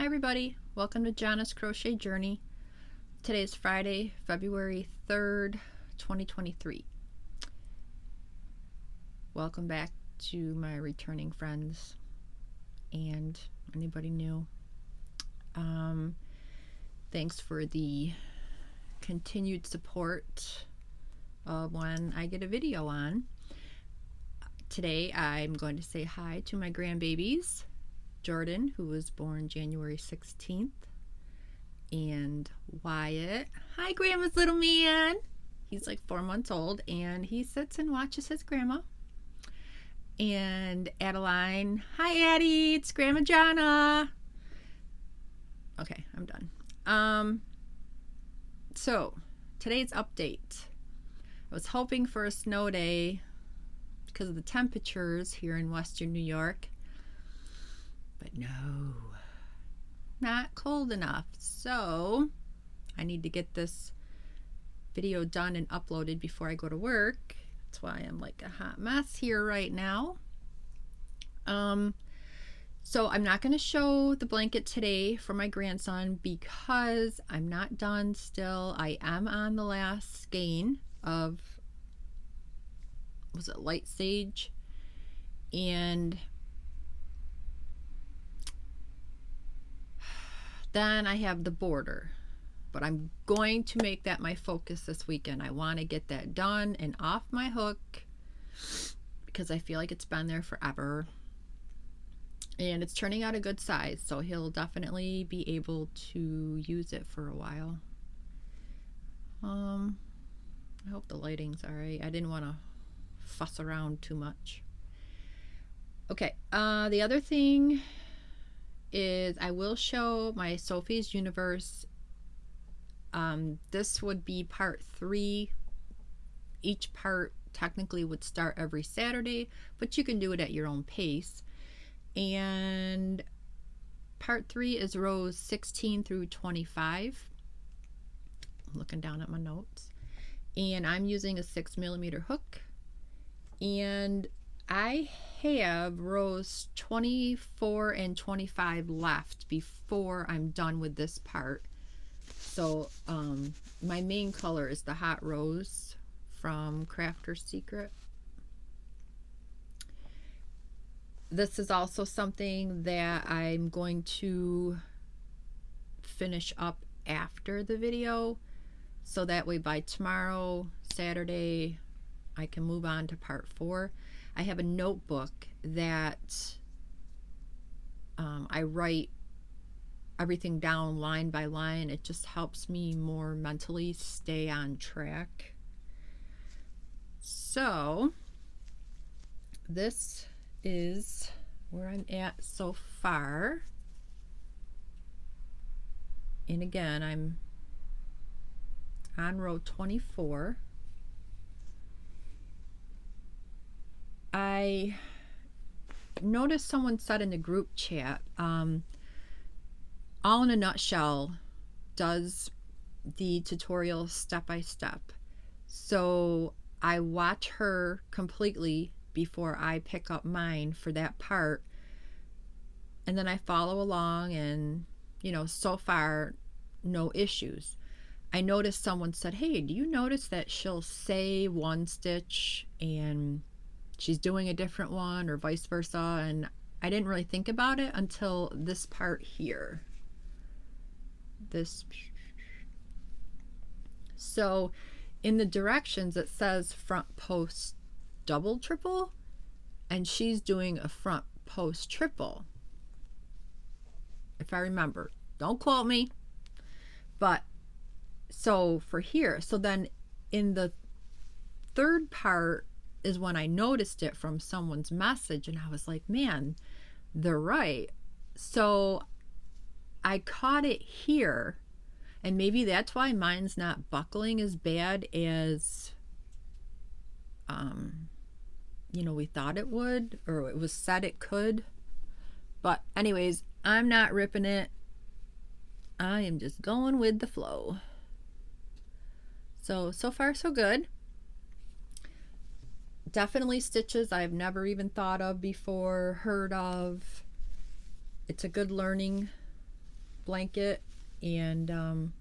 everybody, welcome to Jana's Crochet Journey. Today is Friday, February 3rd, 2023. Welcome back to my returning friends and anybody new. Thanks for the continued support of when I get a video on. Today I'm going to say hi to my grandbabies. Jordan, who was born January 16th, and Wyatt. Hi, Grandma's little man. He's like 4 months old, and he sits and watches his grandma. And Adeline. Hi, Addie. It's Grandma Jana. Okay, I'm done. So, today's update. I was hoping for a snow day because of the temperatures here in Western New York. But no, not cold enough. So I need to get this video done and uploaded before I go to work. That's why I'm like a hot mess here right now. So I'm not going to show the blanket today for my grandson because I'm not done still. I am on the last skein of, was it light sage? And then I have the border, but I'm going to make that my focus this weekend. I want to get that done and off my hook because I feel like it's been there forever. And it's turning out a good size, so he'll definitely be able to use it for a while. I hope the lighting's all right. I didn't want to fuss around too much. Okay, the other thing is I will show my Sophie's Universe. This would be part 3. Each part technically would start every Saturday, but you can do it at your own pace. And part 3 is rows 16 through 25. I'm looking down at my notes. And I'm using a 6mm hook. And I have rows 24 and 25 left before I'm done with this part. So my main color is the Hot Rose from Crafter's Secret. This is also something that I'm going to finish up after the video, so that way by tomorrow, Saturday, I can move on to part 4. I have a notebook that I write everything down line by line. It just helps me more mentally stay on track. So this is where I'm at so far. And again, I'm on row 24. I noticed someone said in the group chat, All in a Nutshell does the tutorial step by step. So I watch her completely before I pick up mine for that part. And then I follow along, and, you know, so far, no issues. I noticed someone said, hey, do you notice that she'll say one stitch and she's doing a different one, or vice versa? And I didn't really think about it until this part here. So in the directions it says front post double triple, and she's doing a front post triple, if I remember. Don't quote me. But so for here, so then in the third part is when I noticed it from someone's message, and I was like, man, they're right. So I caught it here, and maybe that's why mine's not buckling as bad as you know, we thought it would, or it was said it could. But anyways, I'm not ripping it. I am just going with the flow. So far so good. Definitely stitches I've never even thought of before, heard of. It's a good learning blanket, and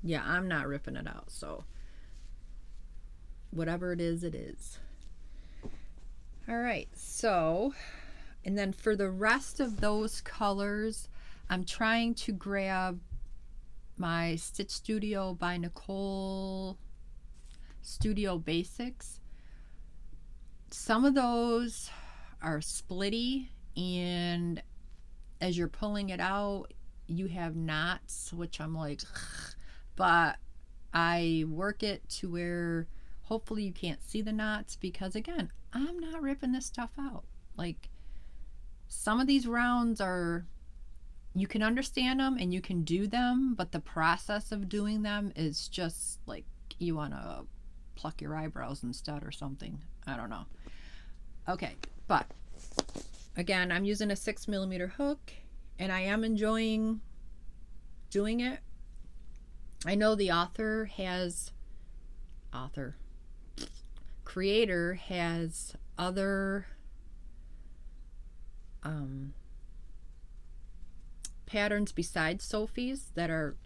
yeah, I'm not ripping it out, so whatever it is, it is. All right, so, and then for the rest of those colors, I'm trying to grab my Stitch Studio by Nicole Studio Basics. Some of those are splitty, and as you're pulling it out, you have knots, which I'm like, ugh. But I work it to where hopefully you can't see the knots, because again, I'm not ripping this stuff out. Like, some of these rounds are, you can understand them and you can do them, but the process of doing them is just like you want to pluck your eyebrows instead or something. I don't know. Okay, but again, I'm using a 6mm hook, and I am enjoying doing it. I know the creator has other patterns besides Sophie's that are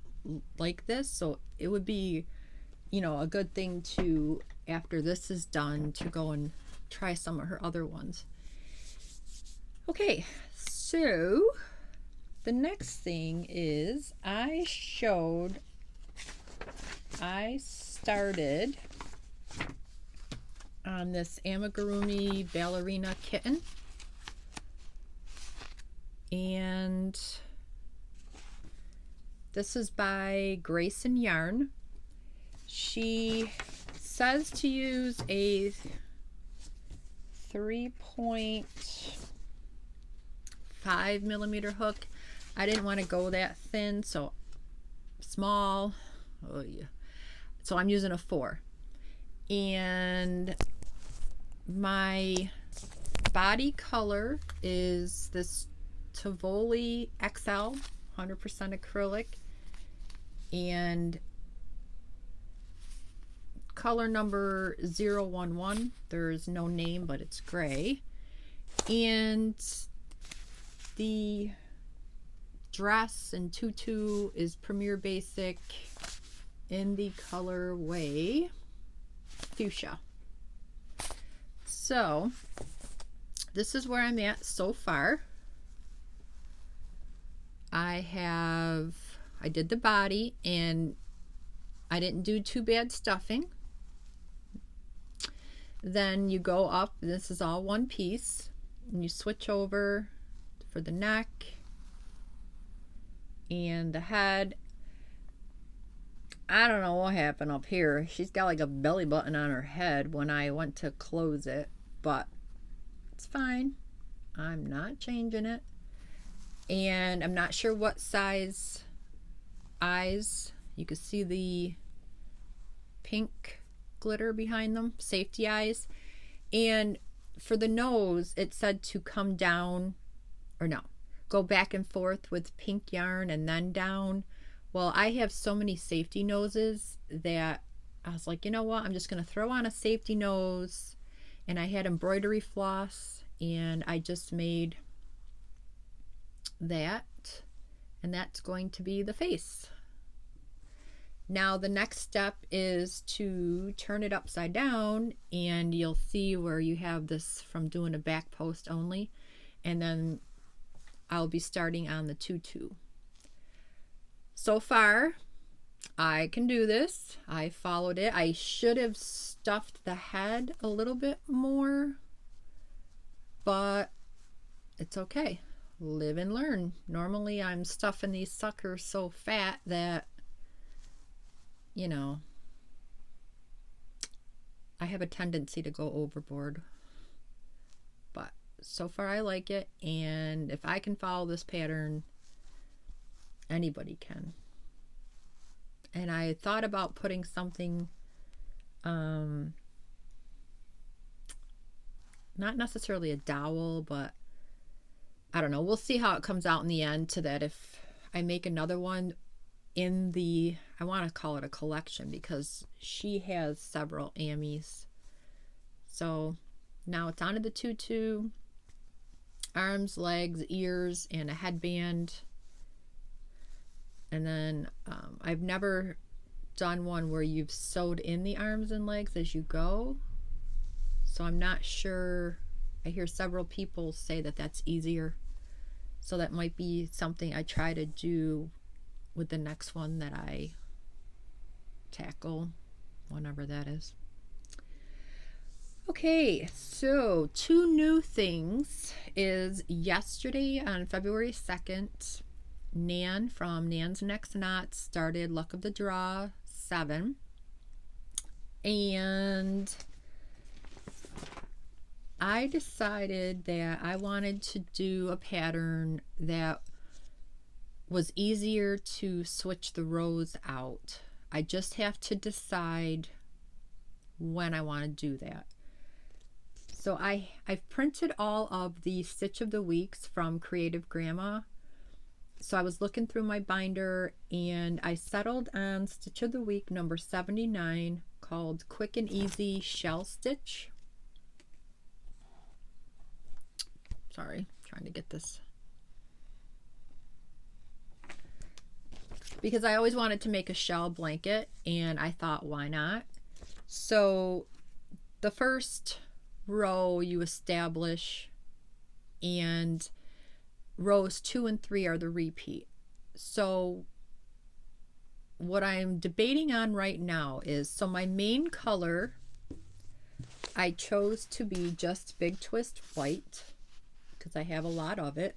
like this, so it would be, a good thing to, after this is done, to go and try some of her other ones. Okay, so the next thing is I started on this amigurumi Ballerina kitten, and this is by Grace and Yarn. She says to use a 3.5mm hook. I didn't want to go that thin, so small. Oh yeah. So I'm using a 4. And my body color is this Tivoli XL, 100% acrylic, and color number 011. There's no name, but it's gray. And the dress and tutu is Premier Basic in the colorway fuchsia. So this is where I'm at so far. I did the body, and I didn't do too bad stuffing. Then you go up, this is all one piece, and you switch over for the neck and the head. I don't know what happened up here. She's got like a belly button on her head when I went to close it, but it's fine. I'm not changing it. And I'm not sure what size eyes. You can see the pink glitter behind them, safety eyes. And for the nose, it said to come down, or no, go back and forth with pink yarn and then down. Well, I have so many safety noses that I was like, you know what, I'm just going to throw on a safety nose. And I had embroidery floss, and I just made that, and that's going to be the face. Now the next step is to turn it upside down, and you'll see where you have this from doing a back post only, and then I'll be starting on the tutu. So far I can do this. I followed it. I should have stuffed the head a little bit more, but it's okay. Live and learn. Normally I'm stuffing these suckers so fat that, I have a tendency to go overboard. But so far I like it, and if I can follow this pattern, anybody can. And I thought about putting something, not necessarily a dowel, but I don't know. We'll see how it comes out in the end, to that if I make another one in the, I want to call it a collection, because she has several amies. So now it's onto the tutu, arms, legs, ears, and a headband. And then I've never done one where you've sewed in the arms and legs as you go. So I'm not sure. I hear several people say that that's easier. So that might be something I try to do with the next one that I tackle, whenever that is. Okay, so 2 new things is yesterday on February 2nd, Nan from Nan's Next Knot started Luck of the Draw 7. And I decided that I wanted to do a pattern that was easier to switch the rows out. I just have to decide when I want to do that. So I've printed all of the Stitch of the Weeks from Creative Grandma. So I was looking through my binder and I settled on Stitch of the Week number 79 called Quick and Easy Shell Stitch. Sorry, trying to get this. Because I always wanted to make a shell blanket and I thought, why not? So the first row you establish, and rows 2 and 3 are the repeat. So what I'm debating on right now is, so my main color I chose to be just Big Twist white because I have a lot of it.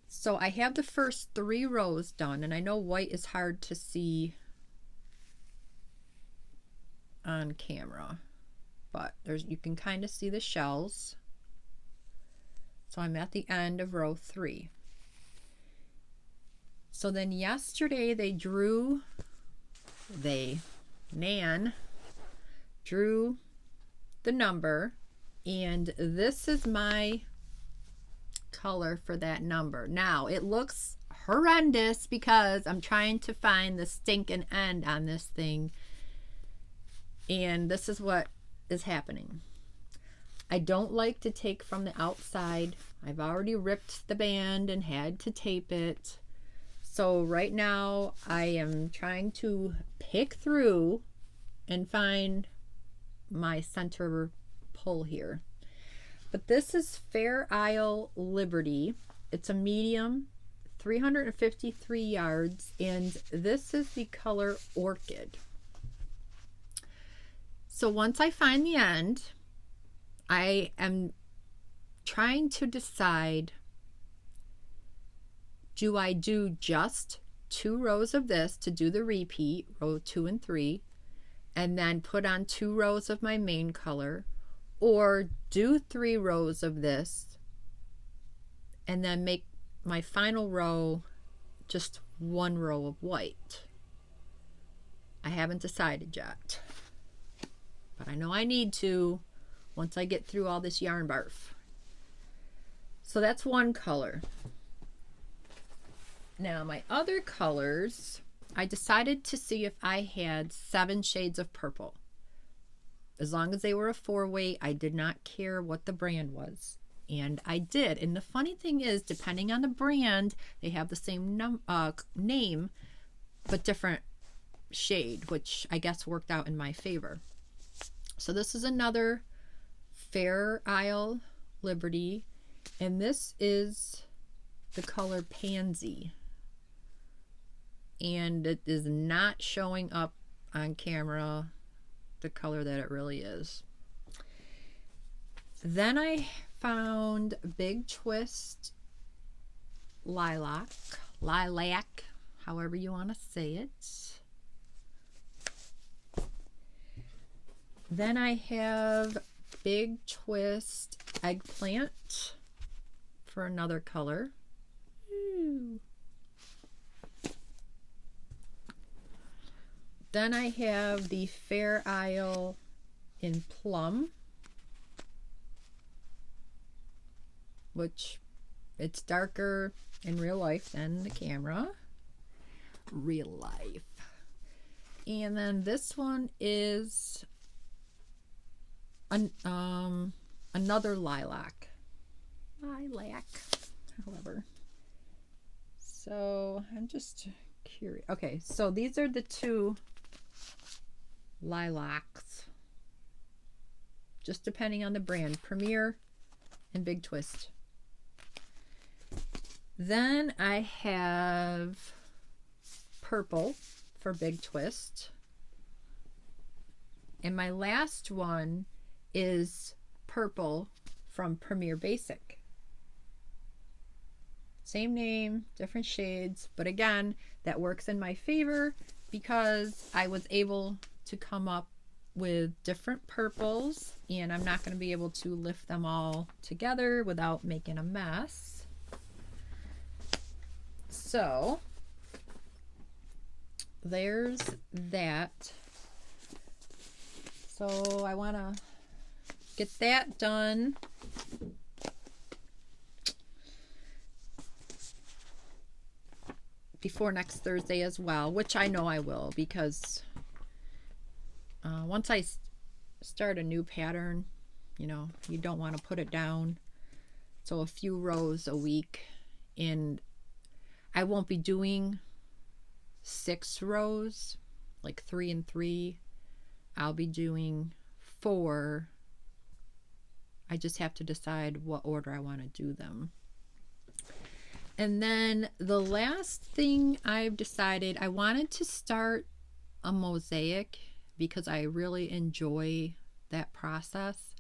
So I have the first 3 rows done, and I know white is hard to see on camera, but you can kind of see the shells. So I'm at the end of row 3. So then yesterday Nan drew the number, and this is my color for that number. Now it looks horrendous because I'm trying to find the stinking end on this thing, and this is what is happening. I don't like to take from the outside. I've already ripped the band and had to tape it. So right now I am trying to pick through and find my center pull here. But this is Fair Isle Liberty. It's a medium, 353 yards, and this is the color Orchid. So once I find the end, I am trying to decide, do I do just 2 rows of this to do the repeat, row 2 and 3, and then put on 2 rows of my main color, or do 3 rows of this and then make my final row just 1 row of white? I haven't decided yet, but I know I need to once I get through all this yarn barf. So that's one color. Now my other colors, I decided to see if I had 7 shades of purple. As long as they were a 4-weight, I did not care what the brand was. And I did. And the funny thing is, depending on the brand, they have the same name, but different shade, which I guess worked out in my favor. So this is another Fair Isle Liberty, and this is the color Pansy. And it is not showing up on camera the color that it really is. Then found Big Twist Lilac, however you want to say it. Then I have Big Twist Eggplant for another color. Ooh. Then I have the Fair Isle in Plum, which it's darker in real life than the camera. Real life. And then this one is another lilac, however. So I'm just curious. Okay, so these are the two lilacs, just depending on the brand, Premier and Big Twist. Then I have purple for Big Twist. And my last one is purple from Premier Basic. Same name, different shades, but again, that works in my favor because I was able to come up with different purples, and I'm not going to be able to lift them all together without making a mess. So there's that. So I want to get that done. Before next Thursday as well, which I know I will, because once I start a new pattern, you know, you don't want to put it down. So a few rows a week, and I won't be doing 6 rows, like 3 and 3. I'll be doing 4. I just have to decide what order I want to do them. And then the last thing I've decided, I wanted to start a mosaic because I really enjoy that process.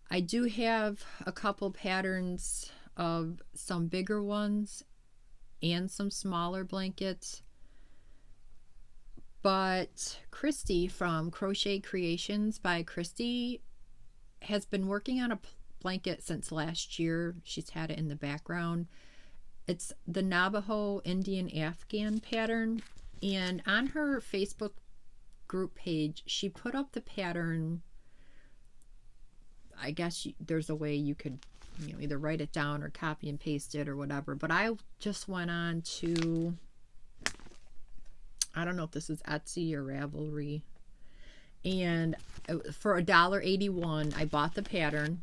I do have a couple patterns of some bigger ones and some smaller blankets, but Christy from Crochet Creations by Christy has been working on a blanket since last year. She's had it in the background. It's the Navajo Indian Afghan pattern, and on her Facebook group page she put up the pattern. I guess there's a way you could, you know, either write it down or copy and paste it or whatever, but I just went on to, I don't know if this is Etsy or Ravelry, and for $1.81 I bought the pattern,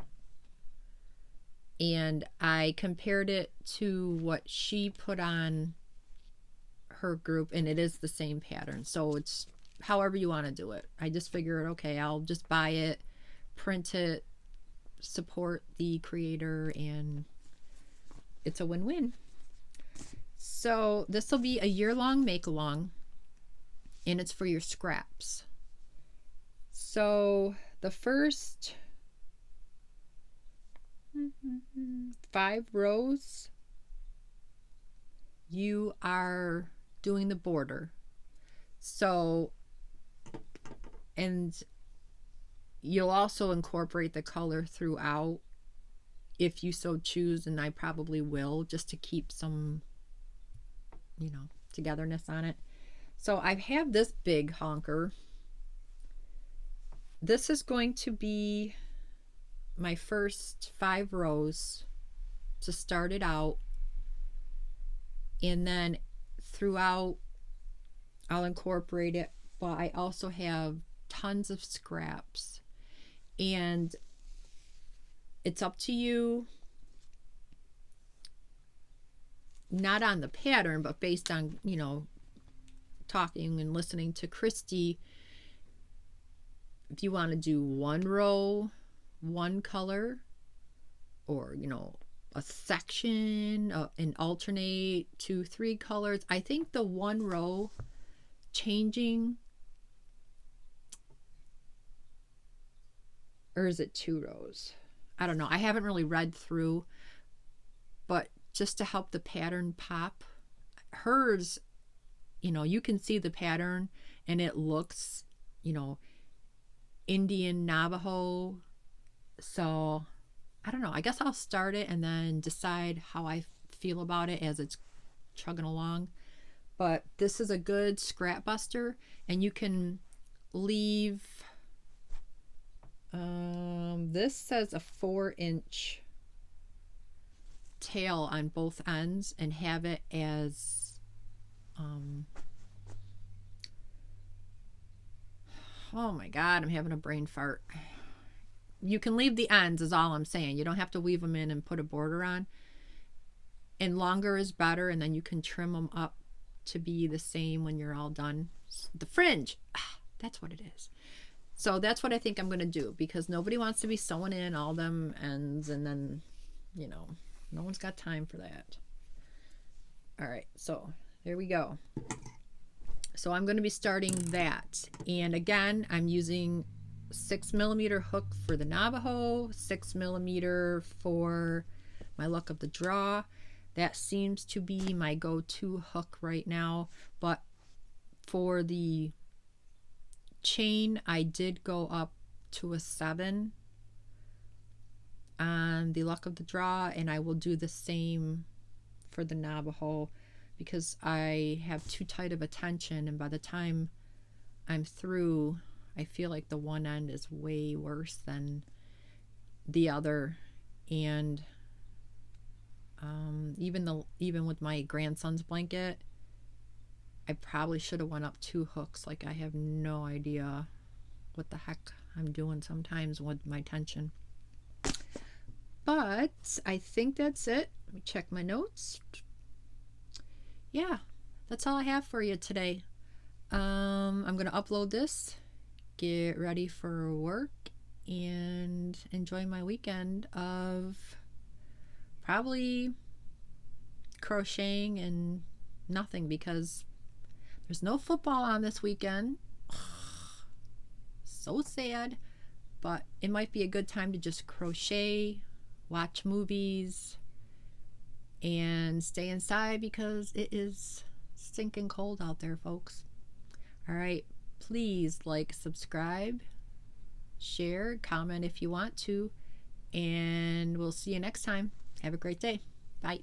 and I compared it to what she put on her group, and it is the same pattern. So it's however you want to do it. I just figured, okay, I'll just buy it, print it, support the creator, and it's a win-win. So this will be a year-long make-along, and it's for your scraps. So the first 5 rows you are doing the border. So, and you'll also incorporate the color throughout if you so choose, and I probably will, just to keep some, you know, togetherness on it. So I have this big honker. This is going to be my first 5 rows to start it out, and then throughout I'll incorporate it, but I also have tons of scraps, and it's up to you, not on the pattern, but based on, you know, talking and listening to Christy, if you want to do 1 row, 1 color, or, you know, a section and alternate 2, 3 colors. I think the 1 row changing, or is it 2 rows? I don't know. I haven't really read through, but just to help the pattern pop. Hers, you know, you can see the pattern and it looks, you know, Indian Navajo. So I don't know. I guess I'll start it and then decide how I feel about it as it's chugging along. But this is a good scrap buster, and you can leave, this says a 4-inch tail on both ends, and have it as, oh my God, I'm having a brain fart. You can leave the ends is all I'm saying. You don't have to weave them in and put a border on. and longer is better, and then you can trim them up to be the same when you're all done. The fringe, that's what it is. So that's what I think I'm going to do, because nobody wants to be sewing in all them ends, and then, you know, no one's got time for that. All right, so there we go. So I'm going to be starting that, and again, I'm using 6mm hook for the Navajo, 6mm for my luck of the draw. That seems to be my go-to hook right now, but for the chain I did go up to a 7 on the luck of the draw, and I will do the same for the Navajo, because I have too tight of a tension, and by the time I'm through, I feel like the one end is way worse than the other. And even with my grandson's blanket, I probably should have went up 2 hooks. Like, I have no idea what the heck I'm doing sometimes with my tension. But I think that's it. Let me check my notes. Yeah, that's all I have for you today. I'm going to upload this, get ready for work, and enjoy my weekend of probably crocheting and nothing, because there's no football on this weekend. So sad. But it might be a good time to just crochet, watch movies, and stay inside, because it is stinking cold out there, folks. All right, please like, subscribe, share, comment if you want to, and we'll see you next time. Have a great day. Bye.